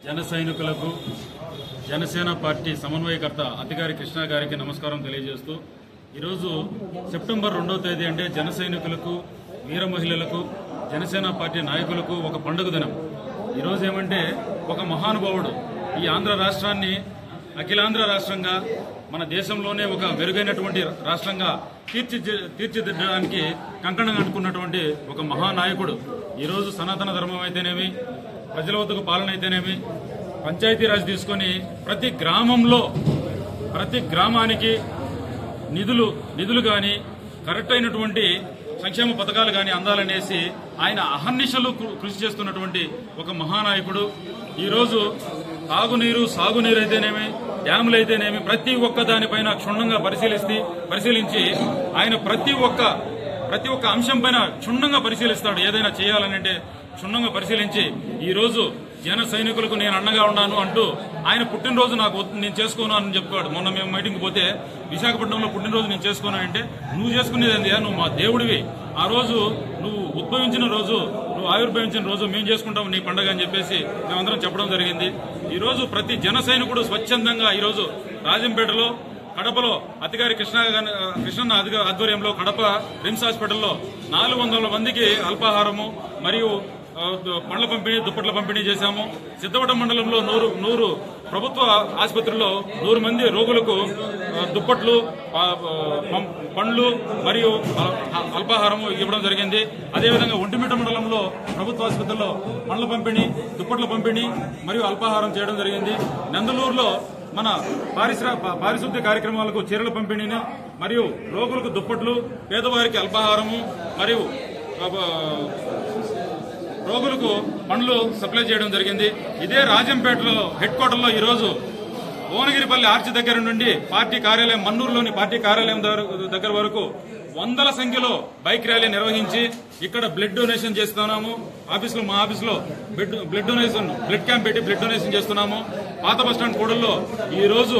జన సైనికులకు జనసేన పార్టీ సమన్వయకర్త అతిగారి కృష్ణ గారికి నమస్కారం తెలియజేస్తూ ఈరోజు సెప్టెంబర్ 2వ తేదీ అంటే జన సైనికులకు వీర మహిళలకు జనసేన పార్టీ నాయకులకు ఒక పండుగ దినం. ఈరోజు ఏమంటే ఒక మహానుభావుడు ఈ ఆంధ్ర రాష్ట్రాన్ని అఖిలాంధ్ర రాష్ట్రంగా మన దేశంలోనే ఒక మెరుగైనటువంటి రాష్ట్రంగా తీర్చిదిద్దడానికి కంకణం కట్టుకున్నటువంటి ఒక మహానాయకుడు ఈరోజు సనాతన ధర్మం అయితేనేమి, ప్రజల వద్దకు పాలన అయితేనేమి, పంచాయతీరాజ్ తీసుకొని ప్రతి గ్రామంలో ప్రతి గ్రామానికి నిధులు కానీ కరెక్ట్ అయినటువంటి సంక్షేమ పథకాలు కానీ అందాలనేసి ఆయన అహర్నిశలు కృషి చేస్తున్నటువంటి ఒక మహానాయకుడు. ఈరోజు తాగునీరు సాగునీరు అయితేనేమి, డ్యాములు అయితేనేమి ప్రతి ఒక్క దానిపైన క్షుణ్ణంగా పరిశీలించి ఆయన ప్రతి ఒక్క అంశం పైన క్షుణ్ణంగా పరిశీలిస్తాడు. ఏదైనా చేయాలనంటే క్షుణ్ణంగా పరిశీలించి ఈరోజు జన సైనికులకు నేను అండగా ఉన్నాను అంటూ ఆయన పుట్టినరోజు నేను చేసుకోను అని చెప్పుకోడు. మొన్న మేము మీటింగ్ పోతే విశాఖపట్నంలో పుట్టినరోజు నేను చేసుకోను అంటే నువ్వు చేసుకునేది ఏంది, నువ్వు మా దేవుడివి, ఆ రోజు నువ్వు ఉద్భవించిన రోజు, నువ్వు ఆవిర్భవించిన రోజు మేము చేసుకుంటాం నీ పండుగ అని చెప్పేసి మేమందరం చెప్పడం జరిగింది. ఈరోజు ప్రతి జన సైనికుడు స్వచ్ఛందంగా ఈరోజు రాజంపేటలో, కడపలో అతిగారి కృష్ణన్న ఆధ్వర్యంలో కడప రిమ్స్ హాస్పిటల్లో 400 మందికి అల్పాహారము మరియు పండ్ల పంపిణీ, దుప్పట్ల పంపిణీ చేశాము. సిద్ధవటం మండలంలో 100 ప్రభుత్వ ఆసుపత్రుల్లో 100 మంది రోగులకు దుప్పట్లు, పండ్లు మరియు అల్పాహారము ఇవ్వడం జరిగింది. అదేవిధంగా ఒంటిమిట్ట మండలంలో ప్రభుత్వ ఆసుపత్రుల్లో పండ్ల పంపిణీ, దుప్పట్ల పంపిణీ మరియు అల్పాహారం చేయడం జరిగింది. నందలూరులో మన పారిశుద్ధ్య కార్యక్రమాలకు చీరల పంపిణీని మరియు రోగులకు దుప్పట్లు, పేదవారికి అల్పాహారము మరియు రోగులకు పండ్లు సప్లై చేయడం జరిగింది. ఇదే రాజంపేటలో హెడ్ క్వార్టర్లో ఈరోజు భువనగిరిపల్లి ఆర్చి దగ్గర నుండి పార్టీ కార్యాలయం, మన్నూరులోని పార్టీ కార్యాలయం దగ్గర వరకు వందల సంఖ్యలో బైక్ ర్యాలీ నిర్వహించి ఇక్కడ బ్లడ్ డొనేషన్ చేస్తున్నాము. మా ఆఫీసులో బ్లడ్ క్యాంప్ పెట్టి బ్లడ్ డొనేషన్ చేస్తున్నాము. పాత బస్టాండ్ కూడల్లో ఈ రోజు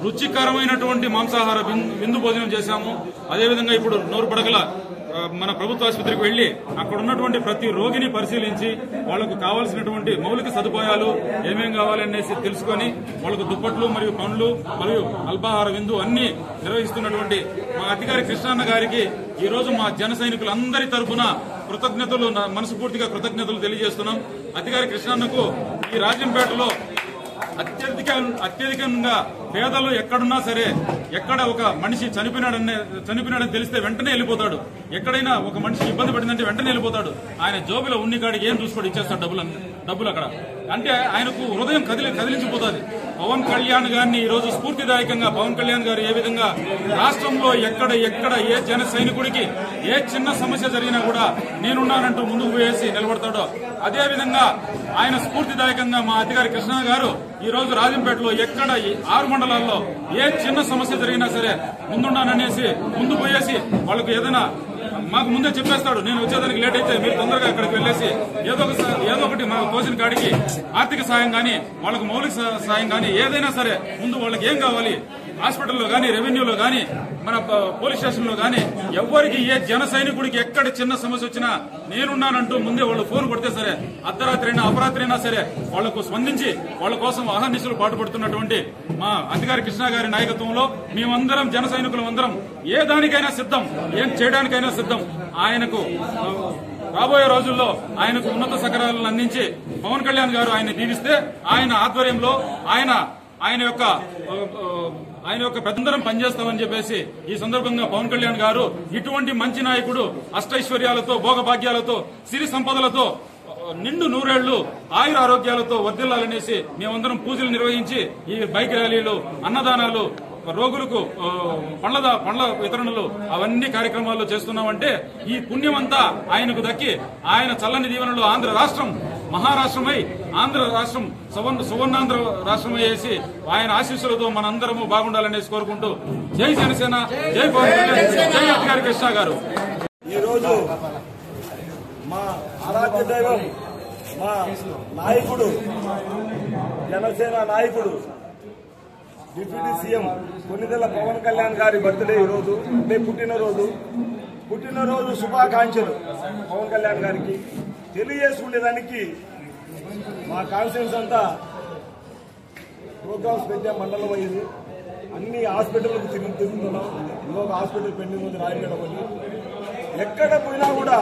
రుచికరమైనటువంటి మాంసాహార విందు భోజనం చేశాము. అదేవిధంగా ఇప్పుడు నూరుపడగల మన ప్రభుత్వ ఆసుపత్రికి వెళ్లి అక్కడ ఉన్నటువంటి ప్రతి రోగిని పరిశీలించి వాళ్లకు కావాల్సినటువంటి మౌలిక సదుపాయాలు ఏమేం కావాలనేసి తెలుసుకొని వాళ్లకు దుప్పట్లు మరియు పండ్లు మరియు అల్పాహార విందు అన్ని నిర్వహిస్తున్నటువంటి మా అధికారి కృష్ణన్న గారికి ఈ రోజు మా జన సైనికులందరి తరఫున కృతజ్ఞతలు, మనస్ఫూర్తిగా కృతజ్ఞతలు తెలియజేస్తున్నాం. అధికారి కృష్ణన్నకు ఈ రాజంపేటలో అత్యధికంగా పేదలు ఎక్కడున్నా సరే, ఎక్కడ ఒక మనిషి చనిపోయినాడని తెలిస్తే వెంటనే వెళ్ళిపోతాడు. ఎక్కడైనా ఒక మనిషి ఇబ్బంది పడిందంటే వెంటనే వెళ్ళిపోతాడు. ఆయన జోబులో ఉన్ని కాడికి ఏం చూసుకోడు, ఇచ్చేస్తాడు డబ్బులు అక్కడ. అంటే ఆయనకు హృదయం కదిలించిపోతుంది. పవన్ కళ్యాణ్ గారిని ఈరోజు స్ఫూర్తిదాయకంగా పవన్ కళ్యాణ్ గారు ఏ విధంగా రాష్ట్రంలో ఎక్కడ ఏ జన సైనికుడికి ఏ చిన్న సమస్య జరిగినా కూడా నేనున్నానంటూ ముందుకు పోయేసి నిలబడతాడో అదేవిధంగా ఆయన స్ఫూర్తిదాయకంగా మా అధికారి కృష్ణ గారు ఈ రోజు రాజంపేటలో ఎక్కడ 6 మండలాల్లో ఏ చిన్న సమస్య జరిగినా సరే ముందున్నాననేసి ముందు పోయేసి వాళ్ళకు ఏదైనా మాకు ముందే చెప్పేస్తాడు. నేను వచ్చేదానికి లేట్ అయితే మీరు తొందరగా అక్కడికి వెళ్లేసి ఏదో ఒకటి మాకు తోచిన కాడికి ఆర్థిక సాయం గానీ, వాళ్ళకు మౌలిక సాయం గానీ ఏదైనా సరే ముందు వాళ్ళకి ఏం కావాలి, హాస్పిటల్లో గానీ, రెవెన్యూలో గానీ, మన పోలీస్ స్టేషన్ లో గానీ ఎవరికి ఏ జన సైనికుడికి ఎక్కడ చిన్న సమస్య వచ్చినా నేనున్నానంటూ ముందే వాళ్ళు ఫోన్ కొడితే సరే, అర్ధరాత్రి అయినా అపరాత్రి అయినా సరే వాళ్లకు స్పందించి వాళ్ళ కోసం అహర్నిశలు పాటుపడుతున్నటువంటి మా అధికారి కృష్ణ గారి నాయకత్వంలో మేమందరం జన సైనికులం అందరం ఏ దానికైనా సిద్ధం, ఏం చేయడానికైనా సిద్ధం. ఆయనకు రాబోయే రోజుల్లో ఆయనకు ఉన్నత శిఖరాలను అందించి పవన్ కళ్యాణ్ గారు ఆయన దీవిస్తే ఆయన ఆధ్వర్యంలో ఆయన యొక్క పెద్దందరం పనిచేస్తామని చెప్పేసి ఈ సందర్భంగా పవన్ కళ్యాణ్ గారు ఇటువంటి మంచి నాయకుడు అష్టైశ్వర్యాలతో, భోగభాగ్యాలతో, సిరి సంపదలతో, నిండు నూరేళ్లు ఆయుర ఆరోగ్యాలతో వర్ధిల్లాలనేసి మేమందరం పూజలు నిర్వహించి ఈ బైక్ ర్యాలీలు, అన్నదానాలు, రోగులకు పండ్ల వితరణలు అవన్నీ కార్యక్రమాల్లో చేస్తున్నామంటే ఈ పుణ్యమంతా ఆయనకు దక్కి ఆయన చల్లని దీవెనలో ఆంధ్ర రాష్ట్రం మహారాష్ట్రమై, ఆంధ్ర రాష్ట్రం సువర్ణాంధ్ర రాష్ట్రమై వేసి ఆయన ఆశీస్సులతో మనందరము బాగుండాలనేసి కోరుకుంటూ జై జనసేన, జై పవన్ కళ్యాణ్, జై అధికారి కృష్ణ గారు. ఈరోజు మా ఆరాధ్య దైవం, మా నాయకుడు, జనసేన నాయకుడు, డిప్యూటీ సీఎం కొన్నిదెల పవన్ కళ్యాణ్ గారి బర్త్డే ఈరోజు, అంటే పుట్టినరోజు. పుట్టినరోజు శుభాకాంక్షలు పవన్ కళ్యాణ్ గారికి తెలియజేసుకునేదానికి మా కాన్ఫరెన్స్ అంతా ప్రోగ్రామ్స్ పెట్టే మండలం అయ్యింది. అన్ని హాస్పిటల్లకు తిరుగుతున్నాం. ఇంకొక హాస్పిటల్ పెండింగ్ ఉంది రాయగడపల్లి. ఎక్కడ పోయినా కూడా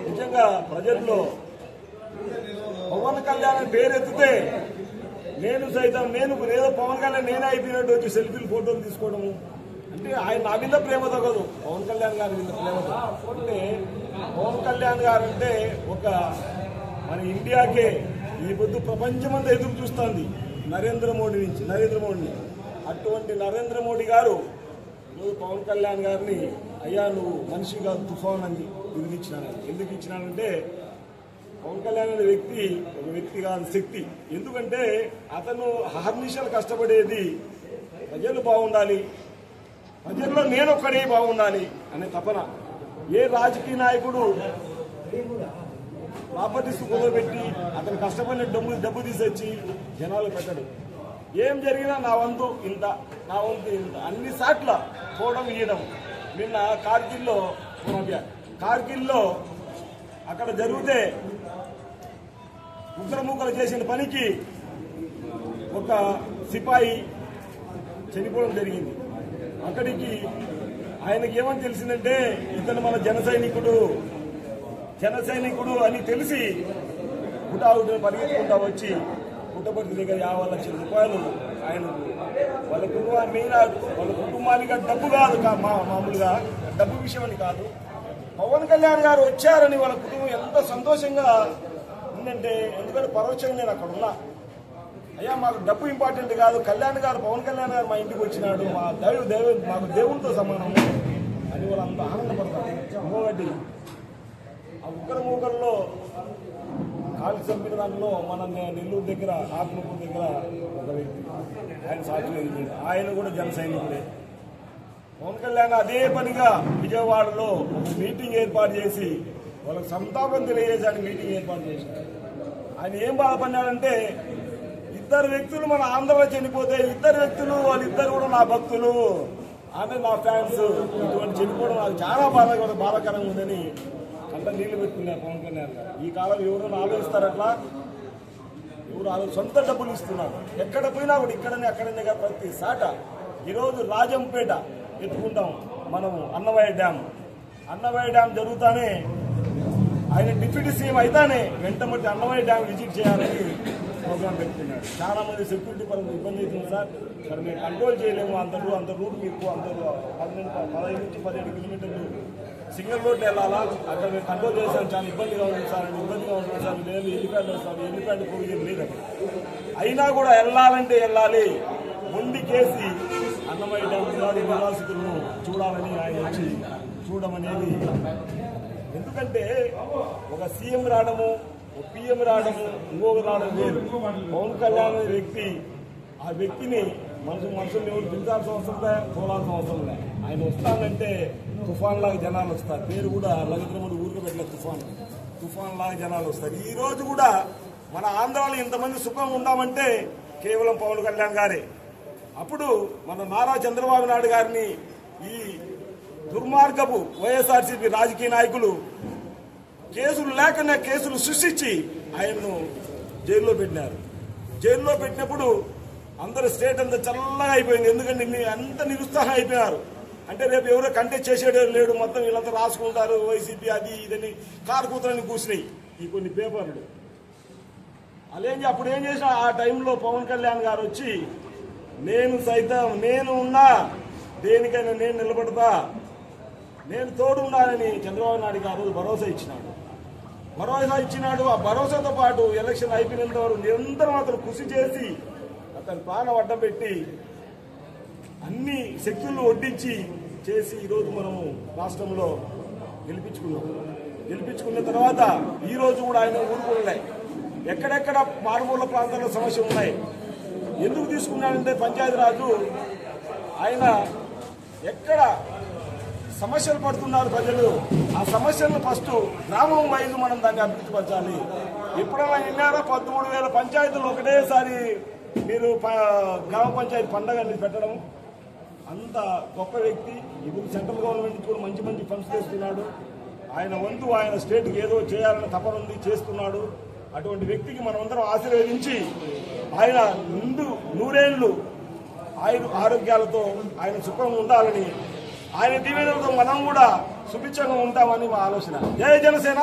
నిజంగా ప్రజల్లో పవన్ కళ్యాణ్ పేరెత్తితే నేను ఏదో పవన్ కళ్యాణ్ నేనే అయిపోయినట్టు వచ్చి సెల్ఫీలు ఫోటోలు తీసుకోవడము అంటే ఆయన నా మీద ప్రేమతో కాదు, పవన్ కళ్యాణ్ గారి మీద ప్రేమతో. అంటే పవన్ కళ్యాణ్ గారు అంటే ఒక మన ఇండియాకే ఈ పొద్దు ప్రపంచమంతా ఎదురు చూస్తుంది నరేంద్ర మోడీని. అటువంటి నరేంద్ర మోడీ గారు నువ్వు పవన్ కళ్యాణ్ గారిని అయ్యా నువ్వు మనిషి కాదు తుఫాన్ అని బిరుదిచ్చినాను. ఎందుకు ఇచ్చినానంటే పవన్ కళ్యాణ్ అనే వ్యక్తి ఒక వ్యక్తి కాదు, శక్తి. ఎందుకంటే అతను అహర్నిశలు కష్టపడేది ప్రజలు బాగుండాలి, ప్రజల్లో నేనొక్కడే బాగుండాలి అనే తపన. ఏ రాజకీయ నాయకుడు ప్రాపర్టీస్ కుదరబెట్టి అతను కష్టపడిన డబ్బు తీసొచ్చి జనాలు పెట్టడు. ఏం జరిగినా నా వంతు ఇంత అన్ని సాట్ల పోవడం ఇయ్యడం. నిన్న కార్గిల్లో అక్కడ జరిగితే ఉగ్రముగ్గులు చేసిన పనికి ఒక సిపాయి చనిపోవడం జరిగింది. అక్కడికి ఆయనకి ఏమని తెలిసిందంటే ఇతను మన జన సైనికుడు అని తెలిసి హుటాహుటిని పరిగెత్తుకుంటా వచ్చి పుట్టపర్తి దగ్గర 50 లక్షల రూపాయలు ఆయనకు వాళ్ళ కుటుంబానికి డబ్బు కాదు, మామూలుగా డబ్బు విషయం అని కాదు, పవన్ కళ్యాణ్ గారు వచ్చారని వాళ్ళ కుటుంబం ఎంత సంతోషంగా ఉందంటే, ఎందుకంటే పరోక్షంగా నేను అక్కడ ఉన్నా. అయ్యా మాకు డబ్బు ఇంపార్టెంట్ కాదు, పవన్ కళ్యాణ్ గారు మా ఇంటికి వచ్చినాడు, మాకు దేవుడితో సమానం అని వాళ్ళు అంత ఆనందపడతారు. ఇంకొకటి ఆ ఉగ్రమూకల్లో కాలు చంపిన దాంట్లో మన నెల్లూరు దగ్గర ఆత్మకూరు దగ్గర ఒక వ్యక్తి ఆయన సాక్షి, ఆయన కూడా జన సైనికుడే. పవన్ కళ్యాణ్ అదే పనిగా విజయవాడలో ఒక మీటింగ్ ఏర్పాటు చేసి వాళ్ళకి సంతాపం తెలియజేసానికి మీటింగ్ ఏర్పాటు చేశారు. ఆయన ఏం బాధపడినాడంటే 2 వ్యక్తులు మన ఆంధ్రలో చనిపోతే 2 వ్యక్తులు వాళ్ళిద్దరు కూడా నా భక్తులు, ఆమె నా ఫ్యాన్స్, ఇటువంటి చనిపోవడం నాకు చాలా బాధాకరంగా ఉందని అంత నీళ్లు పెట్టుకున్నారు పవన్ కళ్యాణ్ గారు. ఈ కాలం ఎవరైనా ఆలోచిస్తారట్లా, ఎవరు సొంత డబ్బులు ఇస్తున్నారు. ఎక్కడ పోయినా కూడా ఇక్కడనే అక్కడనే ప్రతి సాట. ఈరోజు రాజంపేట ఎత్తుకుంటాం మనం, అన్నమయ్య డ్యామ్ జరుగుతానే ఆయన డిప్యూటీ సీఎం అయితేనే వెంటబట్టి అన్నమయ్య డ్యామ్ విజిట్ చేయాలని ప్రోగ్రాం పెట్టుకున్నాడు. చాలా మంది సెక్యూరిటీ పరంగా ఇబ్బంది అవుతుంది సార్, మరి మేము కంట్రోల్ చేయలేము, అంత రూట్ మీకు 15 నుంచి 17 కిలోమీటర్లు సింగిల్ రోడ్డు వెళ్ళాలా, అక్కడ మేము కంట్రోల్ చేసాం, చాలా ఇబ్బందిగా ఉంటుంది సార్ లేదు ఎలిప్యాడ్ వస్తాను, ఎలిప్యాడ్ ప్రొవిజన్ లేదు. అయినా కూడా వెళ్ళాలంటే వెళ్ళాలి, ముందుకేసి అన్నమయ్య డ్యామ్ నివాసితులను చూడాలని ఆయన వచ్చి చూడమనేది. ఎందుకంటే ఒక సీఎం రావడము, ఒక పిఎం రావడము, ఇంకొక రావడం వేరు. పవన్ కళ్యాణ్ అనే వ్యక్తి, ఆ వ్యక్తిని మనుషుల్ని ఎవరు పిలిచాల్సిన అవసరం లే, చూడాల్సిన అవసరం లే. ఆయన వస్తానంటే తుఫాన్ లాగా జనాలు వస్తారు. పేరు కూడా నరేంద్రమోడీ ఊరికి పెట్టిన తుఫాన్ లాగా జనాలు వస్తారు. ఈ రోజు కూడా మన ఆంధ్రాలో ఇంతమంది సుఖంగా ఉన్నామంటే కేవలం పవన్ కళ్యాణ్ గారే. అప్పుడు మన నారా చంద్రబాబు నాయుడు గారిని ఈ దుర్మార్గపు వైఎస్ఆర్సీపీ రాజకీయ నాయకులు కేసులు లేకనే కేసులు సృష్టించి ఆయన్ను జైల్లో పెట్టినారు. జైల్లో పెట్టినప్పుడు అందరూ స్టేట్ అంతా చల్లగా అయిపోయింది. ఎందుకంటే అంత నిరుత్సాహం అయిపోయినారు. అంటే రేపు ఎవరో కంటెస్ట్ చేసేడే లేడు, మొత్తం వీళ్ళంతా రాసుకుంటారు వైసీపీ అది ఇదని కారు కూతురని కూర్చున్నాయి ఈ కొన్ని పేపర్లు. అప్పుడు ఏం చేసినా ఆ టైంలో పవన్ కళ్యాణ్ గారు వచ్చి నేను ఉన్నా, దేనికైనా నేను నిలబడతా, నేను తోడు ఉన్నానని చంద్రబాబు నాయుడు గారు భరోసా ఇచ్చినాడు. ఆ భరోసాతో పాటు ఎలక్షన్ అయిపోయినంత వరకు నిరంతరం అతను కృషి చేసి అతని ప్రాణం అడ్డం పెట్టి అన్ని శక్తులను ఒడ్డించి చేసి ఈరోజు మనము రాష్ట్రంలో గెలిపించుకున్న తర్వాత ఈ రోజు కూడా ఆయన ఊరుకున్నాయి. ఎక్కడెక్కడ మారుమూల ప్రాంతాల్లో సమస్యలు ఉన్నాయి. ఎందుకు తీసుకున్నాడంటే పంచాయతీరాజు ఆయన ఎక్కడ సమస్యలు పడుతున్నారు ప్రజలు, ఆ సమస్యలను ఫస్ట్ గ్రామం వైజ్ మనం దాన్ని అభివృద్ధి పరచాలి. ఎప్పుడైనా విన్నారా 13,000 పంచాయతీలు ఒకటేసారి మీరు గ్రామ పంచాయతీ పండగ పెట్టడం, అంత గొప్ప వ్యక్తి. ఇప్పుడు సెంట్రల్ గవర్నమెంట్ కూడా మంచి మంచి ఫండ్స్ చేస్తున్నాడు. ఆయన వంతు ఆయన స్టేట్కి ఏదో చేయాలని తపన ఉంది, చేస్తున్నాడు. అటువంటి వ్యక్తికి మనమందరం ఆశీర్వదించి ఆయన ముందు 100 ఏళ్లు ఆరోగ్యాలతో ఆయన సుఖంగా ఉండాలని, ఆయన దీవెనలతో మనం కూడా సుభిక్షంగా ఉంటామని మా ఆలోచన. జై జనసేన.